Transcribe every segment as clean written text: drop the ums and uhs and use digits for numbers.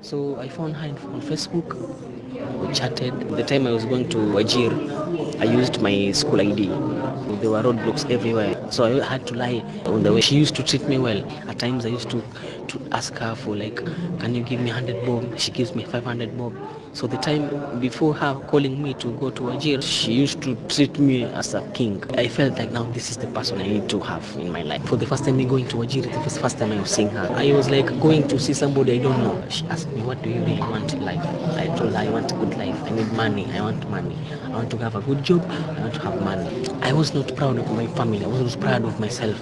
So I found her on Facebook. We chatted. The time I was going to Wajir, I used my school ID. There were roadblocks everywhere, so I had to lie on the way. She used to treat me well. At times I used to ask her for like, can you give me 100 bob? She gives me 500 bob. So the time before her calling me to go to Wajir, she used to treat me as a king. I felt like now this is the person I need to have in my life. For the first time me going to Wajir, it was the first time I was seeing her. I was like going to see somebody I don't know. She asked me, what do you really want in life? I told her I want a good life. I need money. I want money. I want to have a good job. I want to have money. I was not proud of my family. I was proud of myself.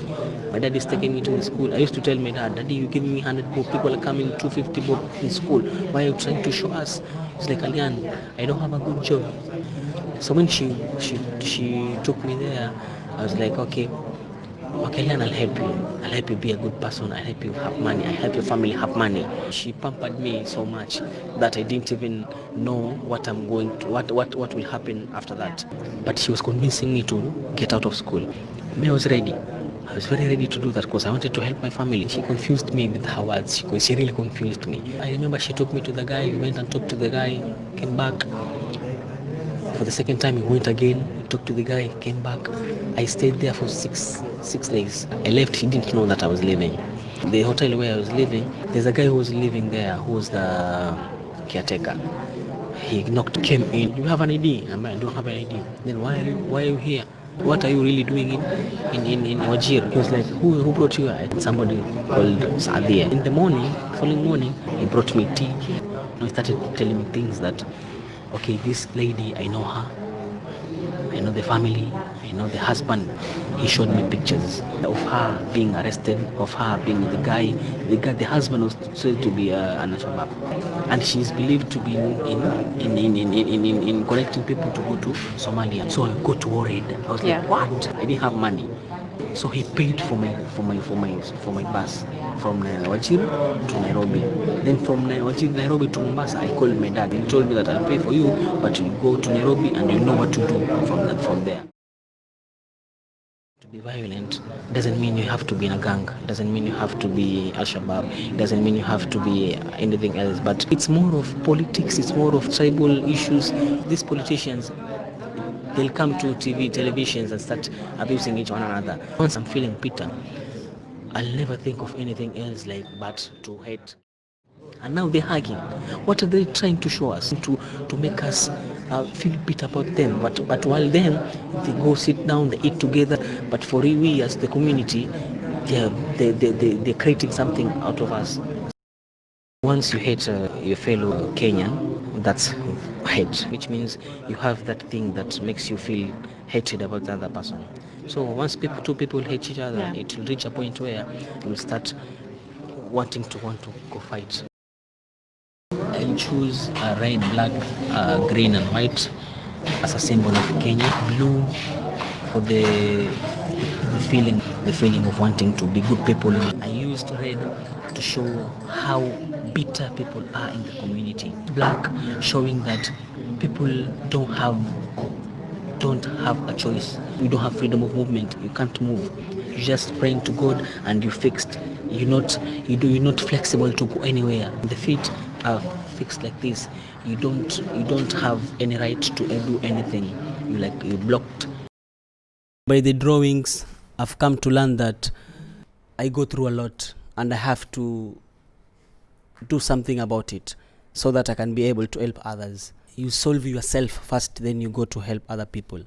My dad is taking me to the school. I used to tell my dad, Daddy, you give me 100 bob. People are coming 250 bob in school. Why are you trying to show us? It's like, Alian, I don't have a good job. So when she took me there, I was like, okay, Alian, I'll help you. I'll help you be a good person. I'll help you have money. I'll help your family have money. She pampered me so much that I didn't even know what I'm going to, what will happen after that. But she was convincing me to get out of school. Me, I was ready. I was very ready to do that because I wanted to help my family. She confused me with her words. She really confused me. I remember she took me to the guy. We went and talked to the guy. Came back. For the second time, we went again. We talked to the guy. Came back. I stayed there for six days. I left. He didn't know that I was leaving. The hotel where I was living, there's a guy who was living there who was the caretaker. He knocked, came in. You have an ID? I don't have an ID. Then why are you here? What are you really doing in Wajir? He was like, who brought you here? Somebody called Saadia. In the morning, following morning, he brought me tea. He started telling me things that, okay, this lady, I know her. I know the family, I know the husband. He showed me pictures of her being arrested, of her being with the guy. The husband was said to be an Al-Shabaab, and she is believed to be in connecting people to go to Somalia. So I got worried. I was like, what? I didn't have money. So he paid for my bus from Wajir to Nairobi. Then from Wajir Nairobi to Mombasa, I called my dad. He told me that I'll pay for you, but you go to Nairobi and you know what to do from there. To be violent doesn't mean you have to be in a gang. Doesn't mean you have to be Al-Shabaab. Doesn't mean you have to be anything else. But it's more of politics. It's more of tribal issues. These politicians, they'll come to televisions and start abusing each one another. Once I'm feeling bitter, I'll never think of anything else like but to hate. And now they're hugging. What are they trying to show us? To make us feel bitter about them. But while then, they go sit down, they eat together. But for we as the community, they're creating something out of us. Once you hate your fellow Kenyan, that's hate, which means you have that thing that makes you feel hatred about the other person. So once two people hate each other, it will reach a point where you'll start wanting to go fight. I choose red, black, green and white as a symbol of Kenya. Blue for the feeling of wanting to be good people. I used red to show how bitter people are in the community. Black showing that people don't have a choice. You don't have freedom of movement. You can't move. You're just praying to God and you're fixed. You're not flexible to go anywhere. The feet are fixed like this. You don't have any right to do anything. You're blocked. By the drawings, I've come to learn that I go through a lot and I have to do something about it so that I can be able to help others. You solve yourself first, then you go to help other people.